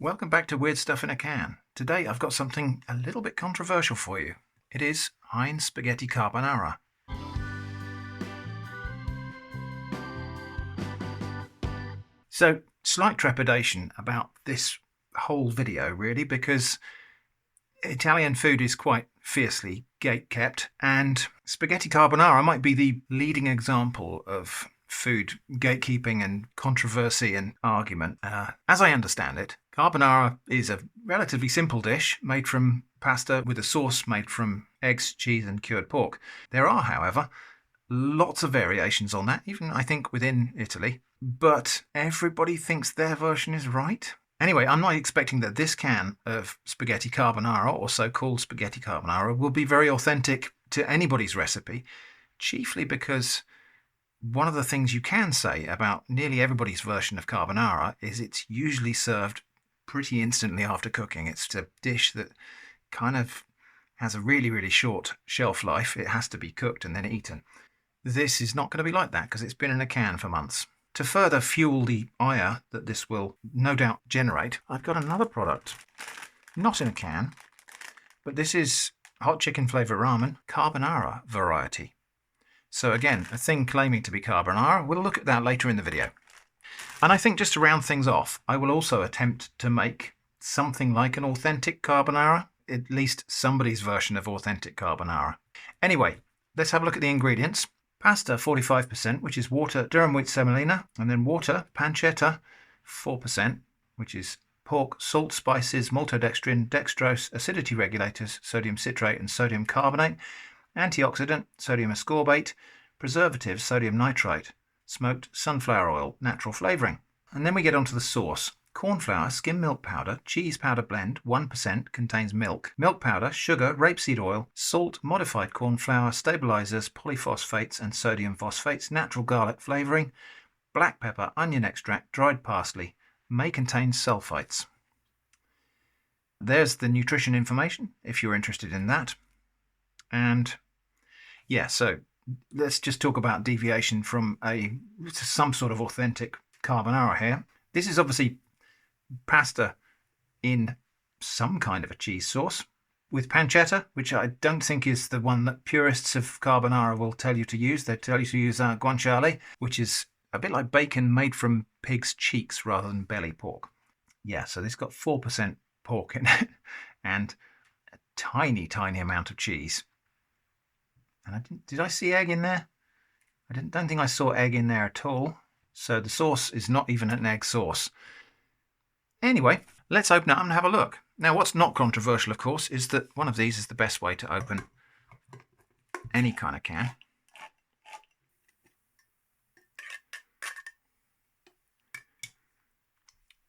Welcome back to Weird Stuff in a Can. Today I've got something a little bit controversial for you. It is Heinz Spaghetti Carbonara. So, slight trepidation about this whole video really, because Italian food is quite fiercely gate-kept, and spaghetti carbonara might be the leading example of food gatekeeping and controversy and argument. As I understand it, carbonara is a relatively simple dish made from pasta with a sauce made from eggs, cheese and cured pork. There are, however, lots of variations on that, even I think within Italy, but everybody thinks their version is right. Anyway, I'm not expecting that this can of spaghetti carbonara, or so-called spaghetti carbonara, will be very authentic to anybody's recipe, chiefly because one of the things you can say about nearly everybody's version of carbonara is it's usually served pretty instantly after cooking. It's a dish that kind of has a really, really short shelf life. It has to be cooked and then eaten. This is not going to be like that because it's been in a can for months. To further fuel the ire that this will no doubt generate, I've got another product, not in a can, but this is hot chicken flavor ramen carbonara variety. So again, a thing claiming to be carbonara. We'll look at that later in the video. And I think just to round things off, I will also attempt to make something like an authentic carbonara, at least somebody's version of authentic carbonara. Anyway, let's have a look at the ingredients. Pasta 45%, which is water, durum wheat semolina, and then water, pancetta 4%, which is pork, salt, spices, maltodextrin, dextrose, acidity regulators, sodium citrate and sodium carbonate, antioxidant, sodium ascorbate, preservatives, sodium nitrite, smoked sunflower oil, natural flavouring. And then we get onto the sauce. Corn flour, skim milk powder, cheese powder blend, 1% contains milk, milk powder, sugar, rapeseed oil, salt, modified corn flour, stabilizers, polyphosphates and sodium phosphates, natural garlic flavouring, black pepper, onion extract, dried parsley, may contain sulfites. There's the nutrition information if you're interested in that. And yeah, so let's just talk about deviation from some sort of authentic carbonara here. This is obviously pasta in some kind of a cheese sauce with pancetta, which I don't think is the one that purists of carbonara will tell you to use. They tell you to use guanciale, which is a bit like bacon made from pig's cheeks rather than belly pork. Yeah, so this got 4% pork in it and a tiny, tiny amount of cheese. And did I see egg in there? I don't think I saw egg in there at all. So the sauce is not even an egg sauce. Anyway, let's open it up and have a look. Now, what's not controversial, of course, is that one of these is the best way to open any kind of can.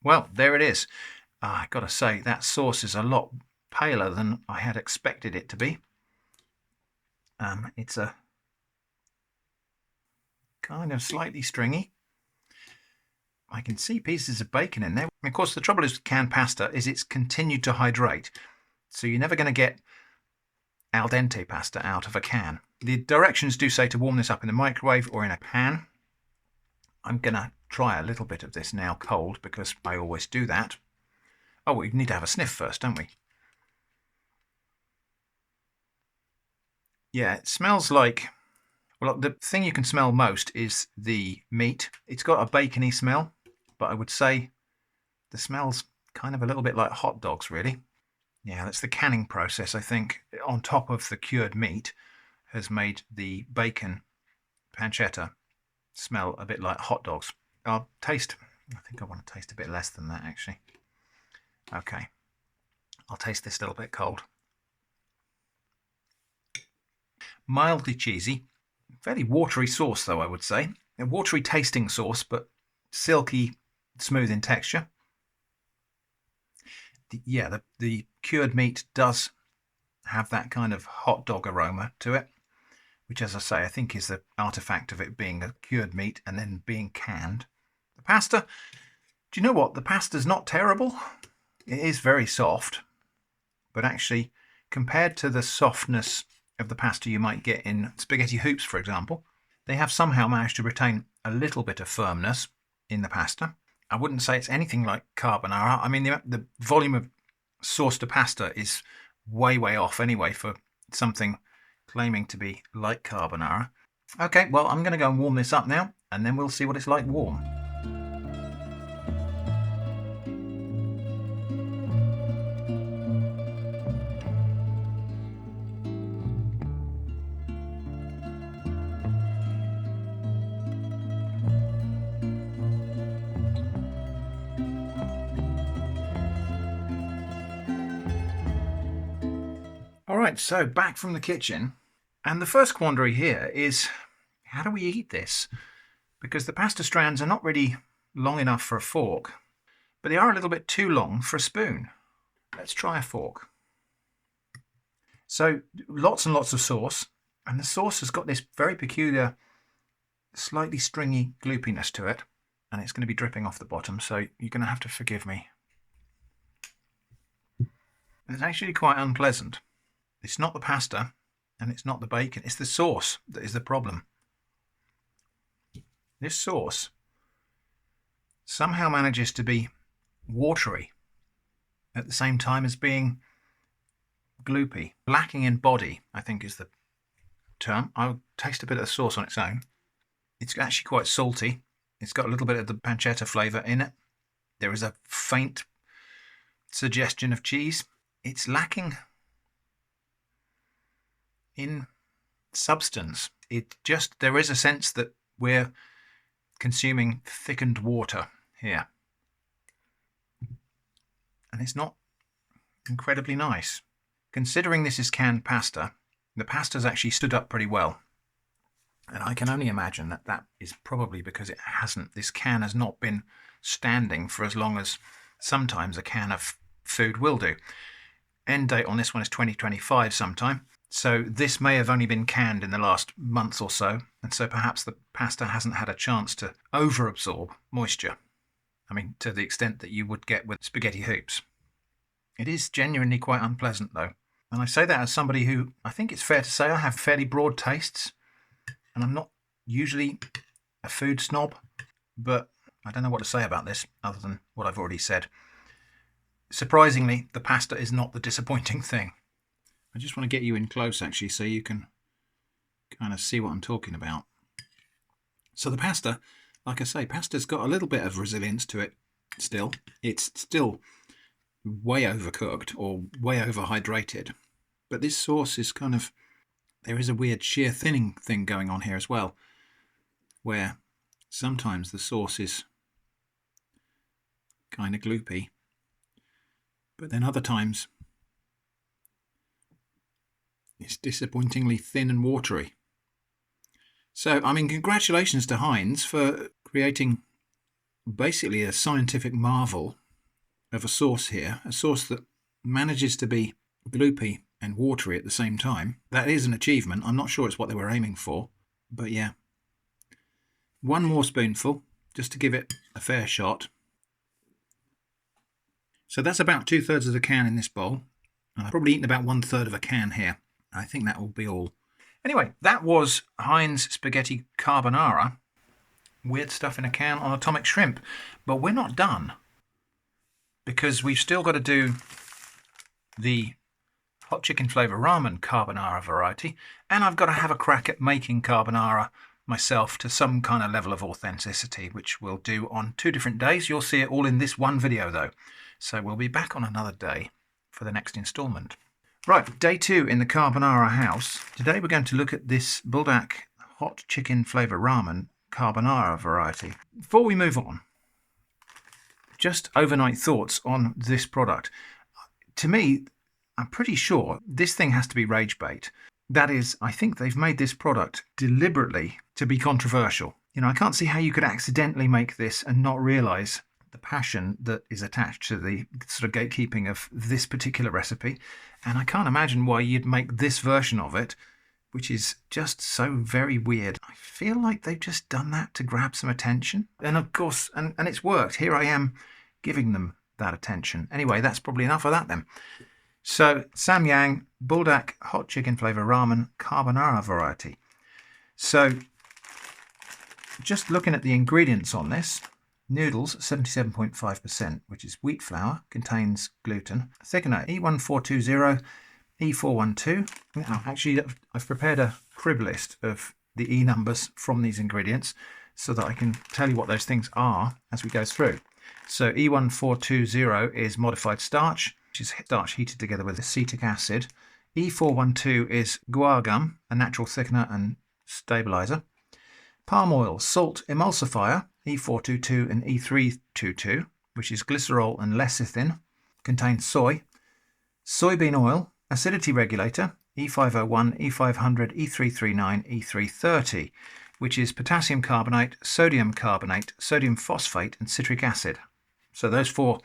Well, there it is. I've got to say, that sauce is a lot paler than I had expected it to be. It's a kind of slightly stringy. I can see pieces of bacon in there. Of course, the trouble is with canned pasta is it's continued to hydrate. So you're never going to get al dente pasta out of a can. The directions do say to warm this up in the microwave or in a pan. I'm going to try a little bit of this now cold because I always do that. Oh, we need to have a sniff first, don't we? Yeah, it smells like... Well, the thing you can smell most is the meat. It's got a bacony smell, but I would say the smell's kind of a little bit like hot dogs, really. Yeah, that's the canning process, I think, on top of the cured meat has made the bacon pancetta smell a bit like hot dogs. I'll taste... I think I want to taste a bit less than that, actually. Okay. I'll taste this a little bit cold. Mildly cheesy. Fairly watery sauce, though, I would say. A watery tasting sauce, but silky, smooth in texture. The cured meat does have that kind of hot dog aroma to it, which, as I say, I think is the artifact of it being a cured meat and then being canned. The pasta, do you know what? The pasta's not terrible. It is very soft, but actually, compared to the softness of the pasta you might get in spaghetti hoops, for example, they have somehow managed to retain a little bit of firmness in the pasta. I wouldn't say it's anything like carbonara. I mean, the volume of sauce to pasta is way, way off anyway for something claiming to be like carbonara. Okay, well, I'm going to go and warm this up now, and then we'll see what it's like warm. All right, so back from the kitchen, and the first quandary here is, how do we eat this? Because the pasta strands are not really long enough for a fork, but they are a little bit too long for a spoon. Let's try a fork. So lots and lots of sauce, and the sauce has got this very peculiar, slightly stringy gloopiness to it, and it's going to be dripping off the bottom, so you're going to have to forgive me. It's actually quite unpleasant. It's not the pasta, and it's not the bacon. It's the sauce that is the problem. This sauce somehow manages to be watery at the same time as being gloopy. Lacking in body, I think is the term. I'll taste a bit of the sauce on its own. It's actually quite salty. It's got a little bit of the pancetta flavour in it. There is a faint suggestion of cheese. It's lacking in substance. There is a sense that we're consuming thickened water here. And it's not incredibly nice. Considering this is canned pasta, the pasta's actually stood up pretty well. And I can only imagine that that is probably because this can has not been standing for as long as sometimes a can of food will do. End date on this one is 2025 sometime. So this may have only been canned in the last month or so, and so perhaps the pasta hasn't had a chance to over-absorb moisture. I mean, to the extent that you would get with spaghetti hoops. It is genuinely quite unpleasant, though. And I say that as somebody who, I think it's fair to say, I have fairly broad tastes, and I'm not usually a food snob, but I don't know what to say about this, other than what I've already said. Surprisingly, the pasta is not the disappointing thing. I just want to get you in close, actually, so you can kind of see what I'm talking about. So the pasta, like I say, pasta's got a little bit of resilience to it still. It's still way overcooked or way overhydrated. But this sauce is kind of, there is a weird shear thinning thing going on here as well, where sometimes the sauce is kind of gloopy, but then other times it's disappointingly thin and watery. So, I mean, congratulations to Heinz for creating basically a scientific marvel of a sauce here, a sauce that manages to be gloopy and watery at the same time. That is an achievement. I'm not sure it's what they were aiming for, but yeah. One more spoonful, just to give it a fair shot. So that's about 2/3 of the can in this bowl. I've probably eaten about 1/3 of a can here. I think that will be all. Anyway, that was Heinz Spaghetti Carbonara. Weird stuff in a can on atomic shrimp. But we're not done, because we've still got to do the hot chicken flavour ramen carbonara variety, and I've got to have a crack at making carbonara myself to some kind of level of authenticity, which we'll do on 2 different days. You'll see it all in this one video, though. So we'll be back on another day for the next instalment. Right, day 2 in the carbonara house. Today we're going to look at this Buldak hot chicken flavour ramen carbonara variety. Before we move on, just overnight thoughts on this product. To me, I'm pretty sure this thing has to be rage bait. That is, I think they've made this product deliberately to be controversial. You know, I can't see how you could accidentally make this and not realise the passion that is attached to the sort of gatekeeping of this particular recipe. And I can't imagine why you'd make this version of it, which is just so very weird. I feel like they've just done that to grab some attention. And of course, and it's worked. Here I am giving them that attention. Anyway, that's probably enough of that then. So, Samyang Buldak hot chicken flavour ramen carbonara variety. So, just looking at the ingredients on this, Noodles, 77.5%, which is wheat flour, contains gluten. Thickener, E1420, E412. Now, actually, I've prepared a crib list of the E numbers from these ingredients so that I can tell you what those things are as we go through. So E1420 is modified starch, which is starch heated together with acetic acid. E412 is guar gum, a natural thickener and stabilizer. Palm oil, salt emulsifier, E422 and E322, which is glycerol and lecithin, contains soy. Soybean oil, acidity regulator, E501, E500, E339, E330, which is potassium carbonate, sodium phosphate, and citric acid. So those four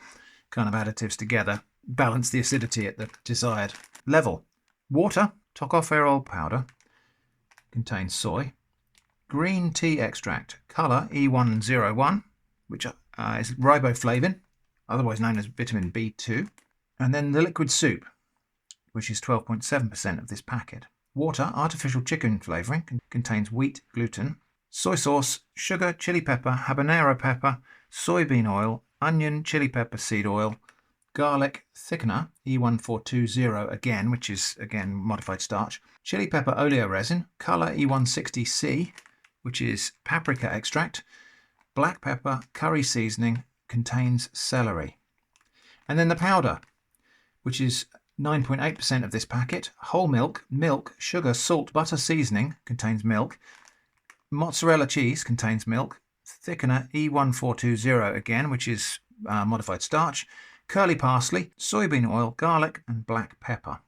kind of additives together balance the acidity at the desired level. Water, tocopherol powder, contains soy. Green tea extract, colour E101, which is riboflavin, otherwise known as vitamin B2. And then the liquid soup, which is 12.7% of this packet. Water, artificial chicken flavouring, contains wheat gluten. Soy sauce, sugar, chili pepper, habanero pepper, soybean oil, onion, chili pepper seed oil, garlic thickener, E1420 again, which is again modified starch. Chili pepper oleoresin, colour E160C, which is paprika extract. Black pepper, curry seasoning, contains celery. And then the powder, which is 9.8% of this packet. Whole milk, sugar, salt, butter seasoning, contains milk. Mozzarella cheese contains milk. Thickener E1420 again, which is modified starch. Curly parsley, soybean oil, garlic, and black pepper.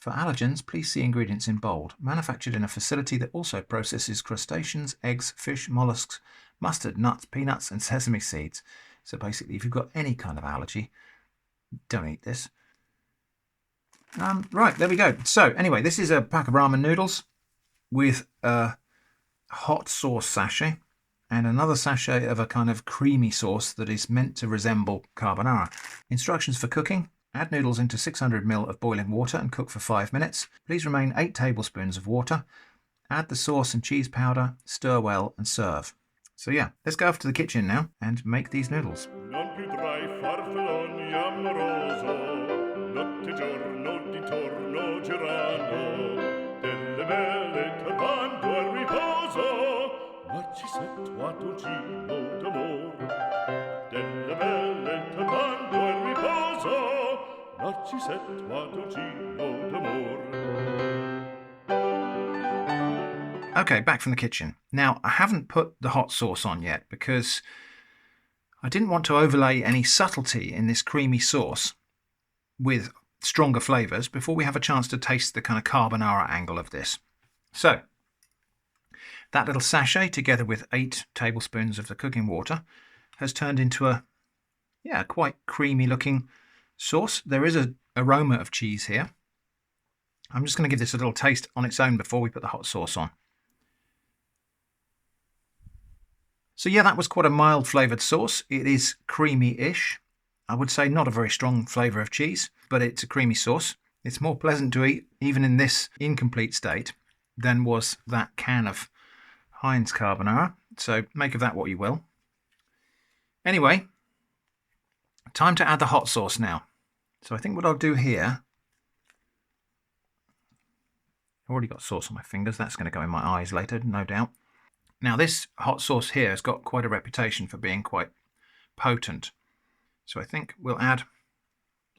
For allergens, please see ingredients in bold. Manufactured in a facility that also processes crustaceans, eggs, fish, mollusks, mustard, nuts, peanuts, and sesame seeds. So basically, if you've got any kind of allergy, don't eat this. Right, there we go. So anyway, this is a pack of ramen noodles with a hot sauce sachet and another sachet of a kind of creamy sauce that is meant to resemble carbonara. Instructions for cooking. Add noodles into 600 ml of boiling water and cook for 5 minutes. Please remain 8 tablespoons of water. Add the sauce and cheese powder, stir well, and serve. So yeah, let's go off to the kitchen now and make these noodles. Okay, back from the kitchen. Now, I haven't put the hot sauce on yet because I didn't want to overlay any subtlety in this creamy sauce with stronger flavours before we have a chance to taste the kind of carbonara angle of this. So, that little sachet, together with 8 tablespoons of the cooking water, has turned into a, quite creamy looking sauce. There is an aroma of cheese here. I'm just going to give this a little taste on its own before we put the hot sauce on. So yeah, that was quite a mild flavoured sauce. It is creamy-ish. I would say not a very strong flavour of cheese, but it's a creamy sauce. It's more pleasant to eat, even in this incomplete state, than was that can of Heinz carbonara. So make of that what you will. Anyway, time to add the hot sauce now. So I think what I'll do here, I've already got sauce on my fingers. That's going to go in my eyes later, no doubt. Now this hot sauce here has got quite a reputation for being quite potent. So I think we'll add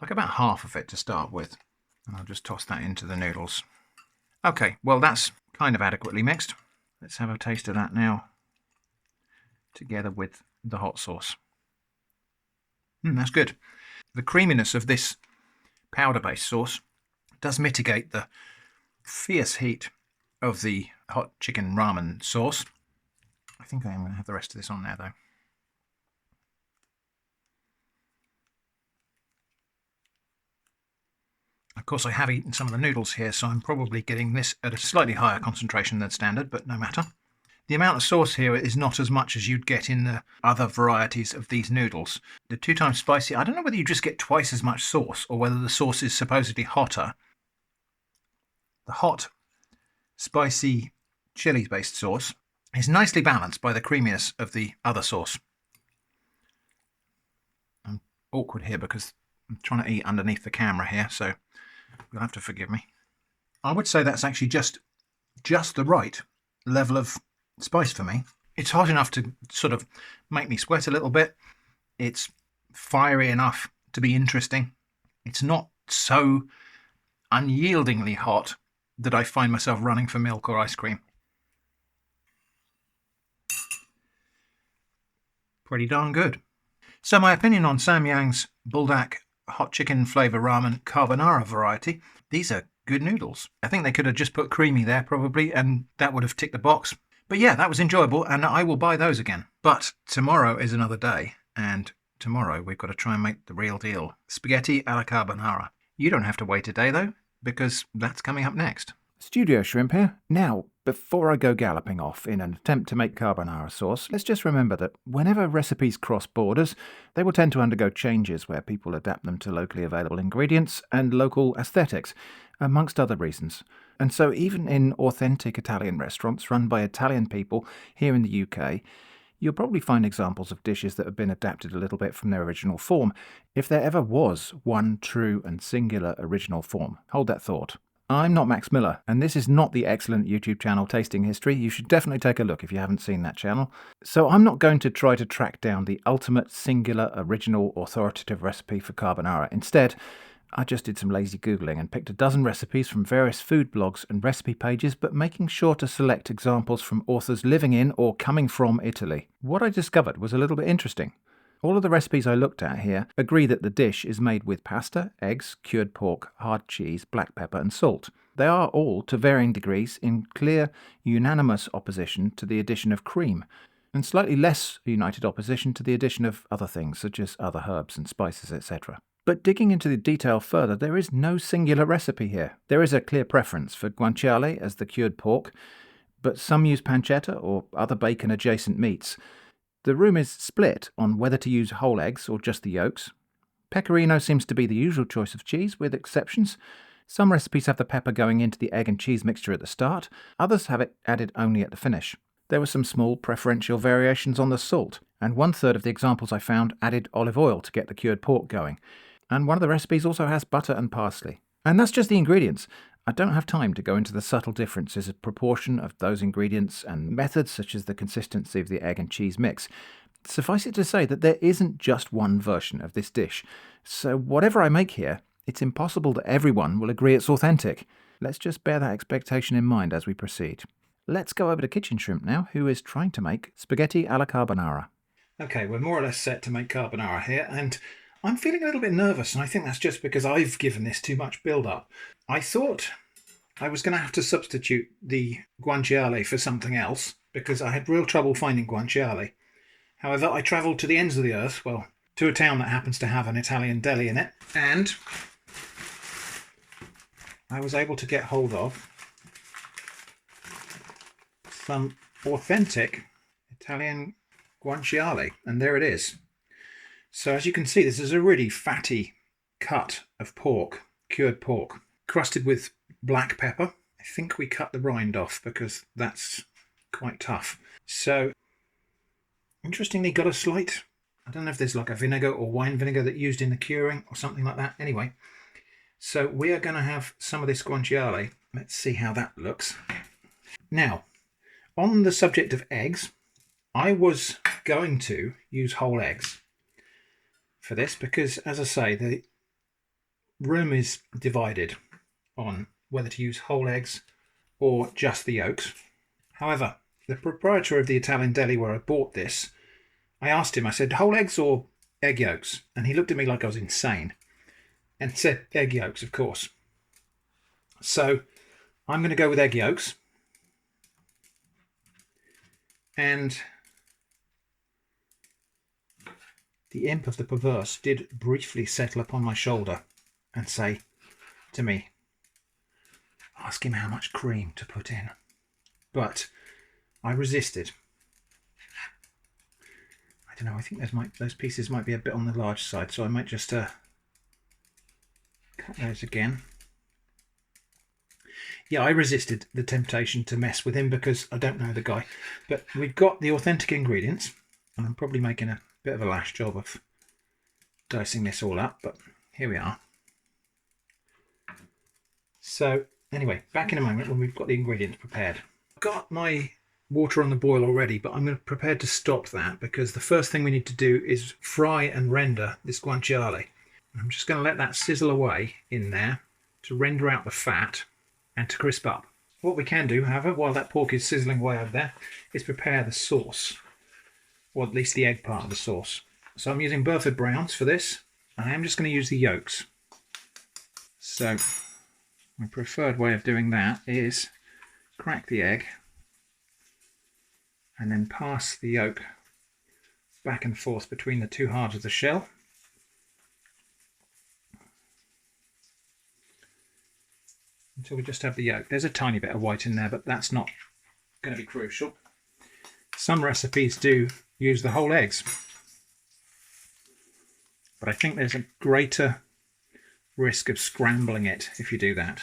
like about half of it to start with. And I'll just toss that into the noodles. Okay, well that's kind of adequately mixed. Let's have a taste of that now, together with the hot sauce. That's good. The creaminess of this powder-based sauce does mitigate the fierce heat of the hot chicken ramen sauce. I think I am going to have the rest of this on there though. Of course, I have eaten some of the noodles here, so I'm probably getting this at a slightly higher concentration than standard, but no matter. The amount of sauce here is not as much as you'd get in the other varieties of these noodles. The 2 times spicy, I don't know whether you just get twice as much sauce or whether the sauce is supposedly hotter. The hot, spicy, chili-based sauce is nicely balanced by the creaminess of the other sauce. awkward here because I'm trying to eat underneath the camera here, so you'll have to forgive me. I would say that's actually just the right level of spice for me. It's hot enough to sort of make me sweat a little bit. It's fiery enough to be interesting. It's not so unyieldingly hot that I find myself running for milk or ice cream. Pretty darn good. So my opinion on Samyang's Buldak hot chicken flavour ramen carbonara variety, these are good noodles. I think they could have just put creamy there probably, and that would have ticked the box. But yeah, that was enjoyable, and I will buy those again. But tomorrow is another day, and tomorrow we've got to try and make the real deal. Spaghetti alla carbonara. You don't have to wait a day though, because that's coming up next. Studio Shrimp here. Now, before I go galloping off in an attempt to make carbonara sauce, let's just remember that whenever recipes cross borders, they will tend to undergo changes where people adapt them to locally available ingredients and local aesthetics, amongst other reasons. And so even in authentic Italian restaurants run by Italian people here in the UK, you'll probably find examples of dishes that have been adapted a little bit from their original form, if there ever was one true and singular original form. Hold that thought. I'm not Max Miller, and this is not the excellent YouTube channel Tasting History. You should definitely take a look if you haven't seen that channel. So I'm not going to try to track down the ultimate, singular, original, authoritative recipe for carbonara. Instead, I just did some lazy Googling and picked a dozen recipes from various food blogs and recipe pages, but making sure to select examples from authors living in or coming from Italy. What I discovered was a little bit interesting. All of the recipes I looked at here agree that the dish is made with pasta, eggs, cured pork, hard cheese, black pepper and salt. They are all, to varying degrees, in clear, unanimous opposition to the addition of cream, and slightly less united opposition to the addition of other things, such as other herbs and spices, etc. But digging into the detail further, there is no singular recipe here. There is a clear preference for guanciale as the cured pork, but some use pancetta or other bacon-adjacent meats. The room is split on whether to use whole eggs or just the yolks. Pecorino seems to be the usual choice of cheese, with exceptions. Some recipes have the pepper going into the egg and cheese mixture at the start, others have it added only at the finish. There were some small preferential variations on the salt, and 1/3 of the examples I found added olive oil to get the cured pork going. And one of the recipes also has butter and parsley. And that's just the ingredients. I don't have time to go into the subtle differences of proportion of those ingredients and methods such as the consistency of the egg and cheese mix. Suffice it to say that there isn't just one version of this dish. So whatever I make here, it's impossible that everyone will agree it's authentic. Let's just bear that expectation in mind as we proceed. Let's go over to Kitchen Shrimp now, who is trying to make spaghetti alla carbonara. Okay, we're more or less set to make carbonara here, and I'm feeling a little bit nervous, and I think that's just because I've given this too much build-up. I thought I was going to have to substitute the guanciale for something else, because I had real trouble finding guanciale. However, I travelled to the ends of the earth, well, to a town that happens to have an Italian deli in it, and I was able to get hold of some authentic Italian guanciale, and there it is. So as you can see, this is a really fatty cut of pork, cured pork, crusted with black pepper. I think we cut the rind off because that's quite tough. So, interestingly, got a slight, I don't know if there's like a vinegar or wine vinegar that used in the curing or something like that. Anyway, so we are going to have some of this guanciale. Let's see how that looks. Now, on the subject of eggs, I was going to use whole eggs for this because, as I say, the room is divided on whether to use whole eggs or just the yolks. However, the proprietor of the Italian deli where I bought this, I asked him, I said, whole eggs or egg yolks? And he looked at me like I was insane and said egg yolks, of course. So I'm going to go with egg yolks. And the imp of the perverse did briefly settle upon my shoulder and say to me, ask him how much cream to put in. But I resisted. I don't know, I think those pieces might be a bit on the large side, so I might just cut those again. Yeah, I resisted the temptation to mess with him because I don't know the guy. But we've got the authentic ingredients, and I'm probably making a bit of a lash job of dicing this all up, but here we are. So anyway, back in a moment when we've got the ingredients prepared. I've got my water on the boil already, but I'm prepared to stop that because the first thing we need to do is fry and render this guanciale. I'm just going to let that sizzle away in there to render out the fat and to crisp up. What we can do, however, while that pork is sizzling away over there, is prepare the sauce, or at least the egg part of the sauce. So I'm using Burford Browns for this, and I am just going to use the yolks. So my preferred way of doing that is crack the egg and then pass the yolk back and forth between the two halves of the shell. Until we just have the yolk. There's a tiny bit of white in there, but that's not going to be crucial. Some recipes do use the whole eggs, but I think there's a greater risk of scrambling it if you do that.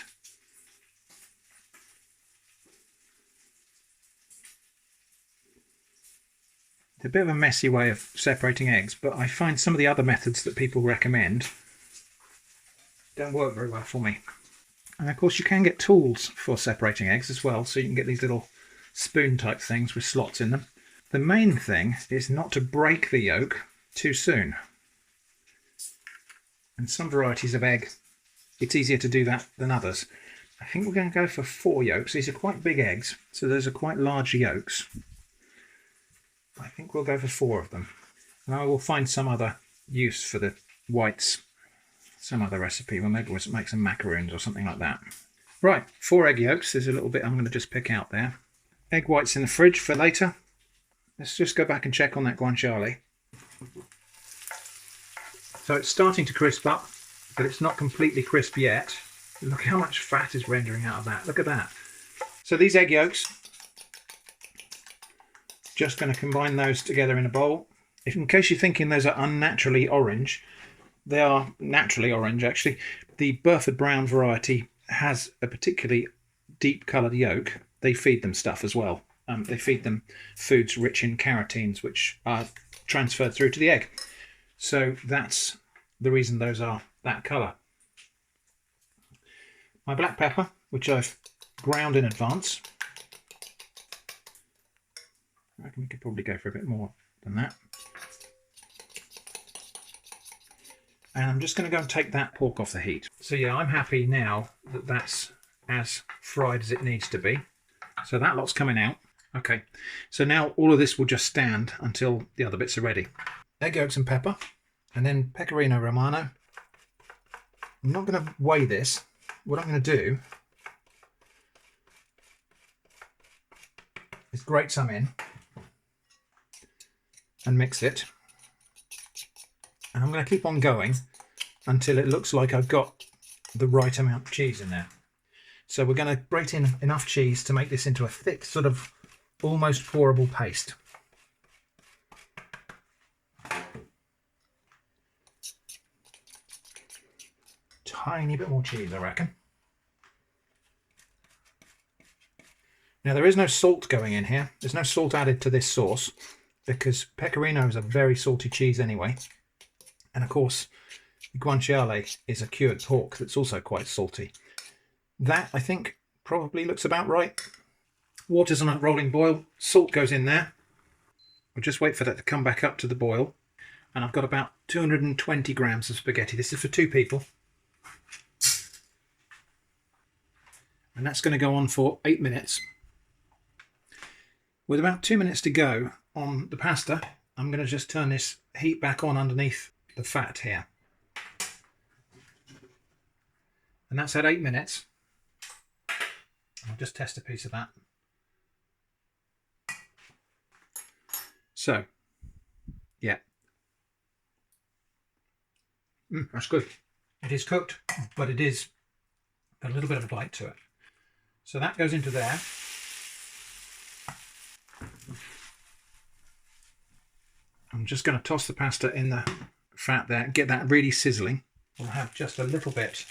It's a bit of a messy way of separating eggs, but I find some of the other methods that people recommend don't work very well for me. And of course you can get tools for separating eggs as well, so you can get these little spoon type things with slots in them. The main thing is not to break the yolk too soon. And some varieties of egg, it's easier to do that than others. I think we're going to go for 4 yolks. These are quite big eggs, so those are quite large yolks. I think we'll go for 4 of them. And I will find some other use for the whites, some other recipe. Well, maybe we'll make some macaroons or something like that. Right, 4 egg yolks. There's a little bit I'm going to just pick out there. Egg whites in the fridge for later. Let's just go back and check on that guanciale. So it's starting to crisp up, but it's not completely crisp yet. Look how much fat is rendering out of that. Look at that. So these egg yolks, just going to combine those together in a bowl. In case you're thinking those are unnaturally orange, they are naturally orange actually. The Burford Brown variety has a particularly deep coloured yolk. They feed them stuff as well. They feed them foods rich in carotenes, which are transferred through to the egg. So that's the reason those are that colour. My black pepper, which I've ground in advance. I reckon we could probably go for a bit more than that. And I'm just going to go and take that pork off the heat. So yeah, I'm happy now that that's as fried as it needs to be. So that lot's coming out. Okay, so now all of this will just stand until the other bits are ready. Egg yolks and pepper, and then pecorino romano. I'm not going to weigh this. What I'm going to do is grate some in and mix it. And I'm going to keep on going until it looks like I've got the right amount of cheese in there. So we're going to grate in enough cheese to make this into a thick, sort of almost pourable paste. Tiny bit more cheese, I reckon. Now there is no salt going in here. There's no salt added to this sauce because pecorino is a very salty cheese anyway. And of course, the guanciale is a cured pork that's also quite salty. That, I think, probably looks about right. Water's on a rolling boil. Salt goes in there. We'll just wait for that to come back up to the boil. And I've got about 220 grams of spaghetti. This is for 2 people. And that's going to go on for 8 minutes. With about 2 minutes to go on the pasta, I'm going to just turn this heat back on underneath the fat here. And that's at 8 minutes. I'll just test a piece of that. So, yeah. That's good. It is cooked, but it is a little bit of a bite to it. So that goes into there. I'm just going to toss the pasta in the fat there, get that really sizzling. We'll have just a little bit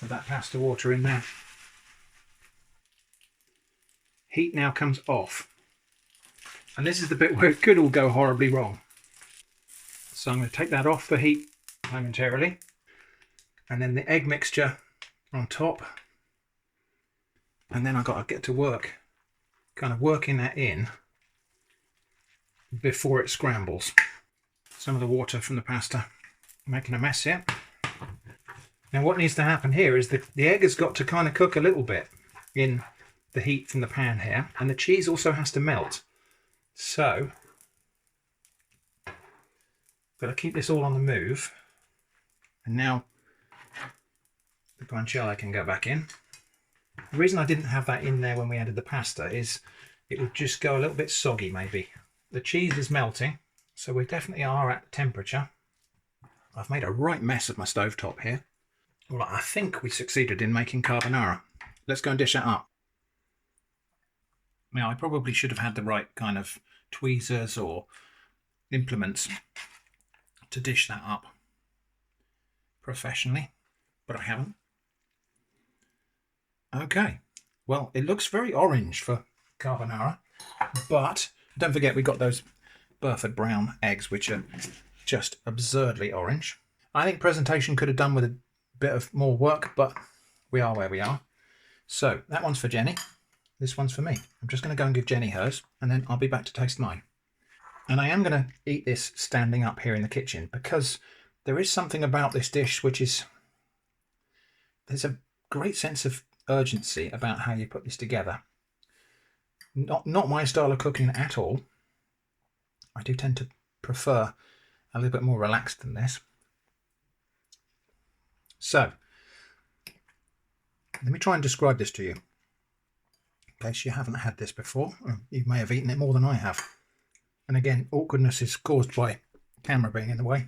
of that pasta water in there. Heat now comes off. And this is the bit where it could all go horribly wrong. So I'm going to take that off the heat momentarily. And then the egg mixture on top. And then I've got to get to work, kind of working that in before it scrambles. Some of the water from the pasta making a mess here. Now what needs to happen here is the egg has got to kind of cook a little bit in the heat from the pan here, and the cheese also has to melt. So got to keep this all on the move. And now the guanciale can go back in. The reason I didn't have that in there when we added the pasta is it would just go a little bit soggy maybe. The cheese is melting, so we definitely are at temperature. I've made a right mess of my stovetop here. Well, I think we succeeded in making carbonara. Let's go and dish that up. Now, I probably should have had the right kind of tweezers or implements to dish that up professionally, but I haven't. Okay, well, it looks very orange for carbonara, but don't forget we've got those Burford brown eggs, which are just absurdly orange. I think presentation could have done with a bit of more work, but we are where we are. So that one's for Jenny. This one's for me. I'm just going to go and give Jenny hers, and then I'll be back to taste mine. And I am going to eat this standing up here in the kitchen because there is something about this dish which is... There's a great sense of urgency about how you put this together. Not my style of cooking at all. I do tend to prefer a little bit more relaxed than this. So, let me try and describe this to you. In case you haven't had this before, or you may have eaten it more than I have. And again, awkwardness is caused by camera being in the way.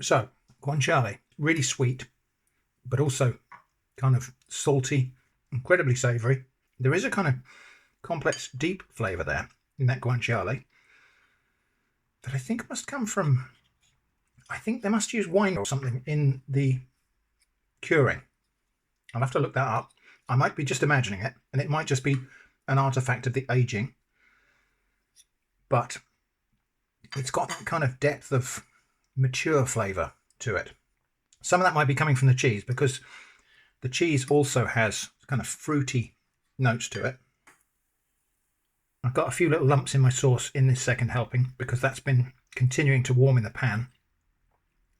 So, guanciale, really sweet, but also kind of salty, incredibly savoury. There is a kind of complex, deep flavour there in that guanciale that I think must come from... I think they must use wine or something in the curing. I'll have to look that up. I might be just imagining it, and it might just be an artifact of the aging. But it's got that kind of depth of mature flavour to it. Some of that might be coming from the cheese, because the cheese also has kind of fruity notes to it. I've got a few little lumps in my sauce in this second helping, because that's been continuing to warm in the pan.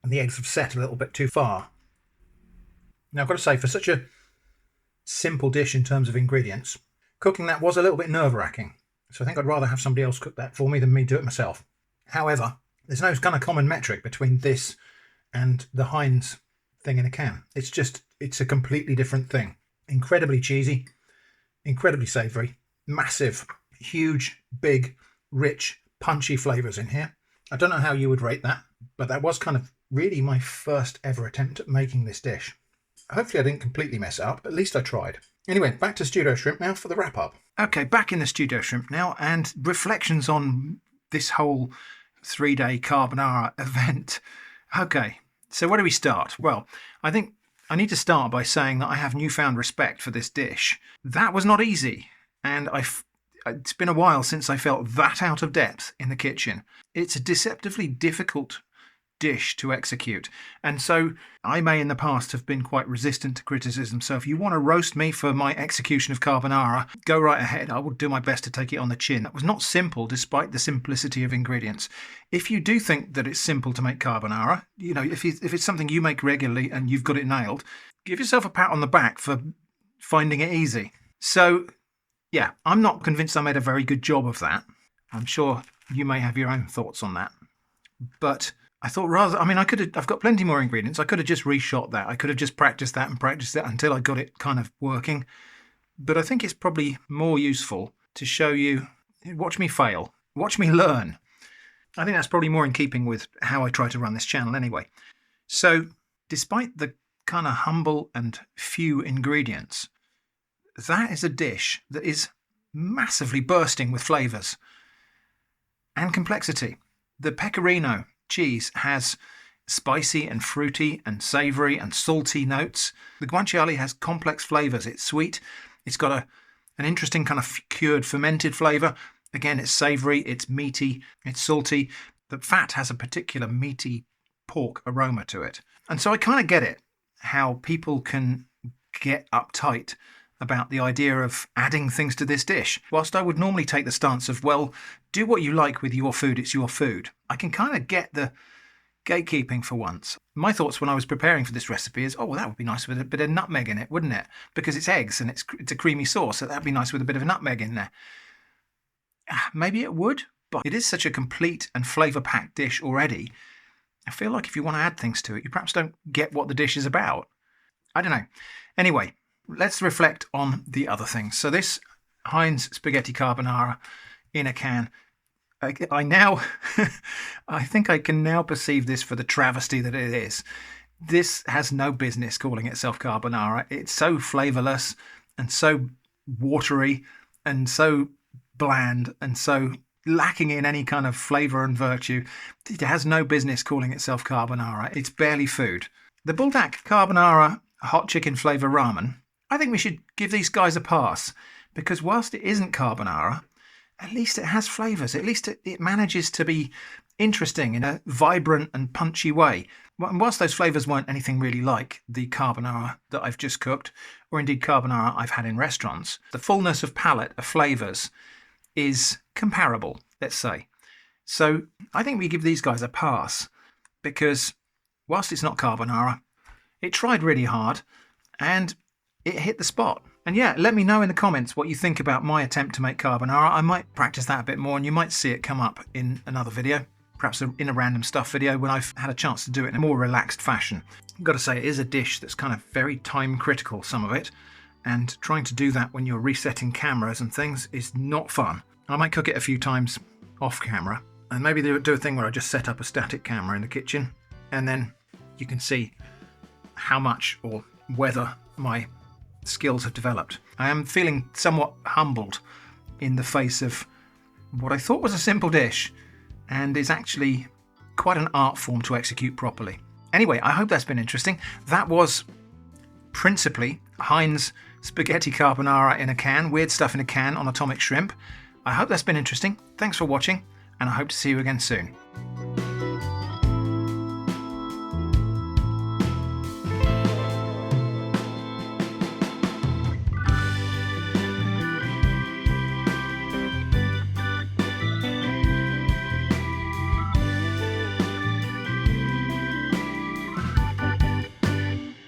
And the eggs have set a little bit too far. Now, I've got to say, for such a simple dish in terms of ingredients, cooking that was a little bit nerve-wracking. So I think I'd rather have somebody else cook that for me than me do it myself. However, there's no kind of common metric between this and the Heinz thing in a can. It's a completely different thing. Incredibly cheesy, incredibly savoury, massive, huge, big, rich, punchy flavours in here. I don't know how you would rate that, but that was kind of really my first ever attempt at making this dish. Hopefully I didn't completely mess it up, at least I tried. Anyway, back to Studio Shrimp now for the wrap-up. Okay, back in the Studio Shrimp now, and reflections on this whole 3-day carbonara event. Okay, so where do we start? Well, I think I need to start by saying that I have newfound respect for this dish. That was not easy, and it's been a while since I felt that out of depth in the kitchen. It's a deceptively difficult dish to execute, and so I may in the past have been quite resistant to criticism. So if you want to roast me for my execution of carbonara, go right ahead. I will do my best to take it on the chin. That was not simple despite the simplicity of ingredients. If you do think that it's simple to make carbonara, you know, if it's something you make regularly and you've got it nailed, give yourself a pat on the back for finding it easy. So yeah, I'm not convinced I made a very good job of that. I'm sure you may have your own thoughts on that, but I thought I've got plenty more ingredients. I could have just reshot that. I could have just practiced that until I got it kind of working. But I think it's probably more useful to show you, watch me fail, watch me learn. I think that's probably more in keeping with how I try to run this channel anyway. So despite the kind of humble and few ingredients, that is a dish that is massively bursting with flavours and complexity. The pecorino cheese has spicy and fruity and savoury and salty notes. The guanciale has complex flavours. It's sweet. It's got an interesting kind of cured fermented flavour. Again, it's savoury, it's meaty, it's salty. that fat has a particular meaty pork aroma to it. And so I kind of get it, how people can get uptight about the idea of adding things to this dish. Whilst I would normally take the stance of, well, do what you like with your food, it's your food, I can kind of get the gatekeeping for once. My thoughts when I was preparing for this recipe is, oh, well, that would be nice with a bit of nutmeg in it, wouldn't it? Because it's eggs and it's a creamy sauce, so that'd be nice with a bit of nutmeg in there. Maybe it would, but it is such a complete and flavour-packed dish already. I feel like if you want to add things to it, you perhaps don't get what the dish is about. I don't know. Anyway, let's reflect on the other things. So this Heinz spaghetti carbonara in a can, I now, I think I can now perceive this for the travesty that it is. This has no business calling itself carbonara. It's so flavourless and so watery and so bland and so lacking in any kind of flavour and virtue. It has no business calling itself carbonara. It's barely food. The Buldak Carbonara hot chicken flavour ramen, I think we should give these guys a pass, because whilst it isn't carbonara, at least it has flavours. At least it manages to be interesting in a vibrant and punchy way. And whilst those flavours weren't anything really like the carbonara that I've just cooked, or indeed carbonara I've had in restaurants, the fullness of palate of flavours is comparable, let's say. So I think we give these guys a pass, because whilst it's not carbonara, it tried really hard and it hit the spot. And yeah, let me know in the comments what you think about my attempt to make carbonara. I might practice that a bit more and you might see it come up in another video, perhaps in a random stuff video when I've had a chance to do it in a more relaxed fashion. I've got to say, it is a dish that's kind of very time critical, some of it, and trying to do that when you're resetting cameras and things is not fun. I might cook it a few times off camera, and maybe do a thing where I just set up a static camera in the kitchen, and then you can see how much or whether my skills have developed. I am feeling somewhat humbled in the face of what I thought was a simple dish and is actually quite an art form to execute properly. Anyway, I hope that's been interesting. That was principally Heinz spaghetti carbonara in a can, weird stuff in a can on atomic shrimp. I hope that's been interesting. Thanks for watching, and I hope to see you again soon.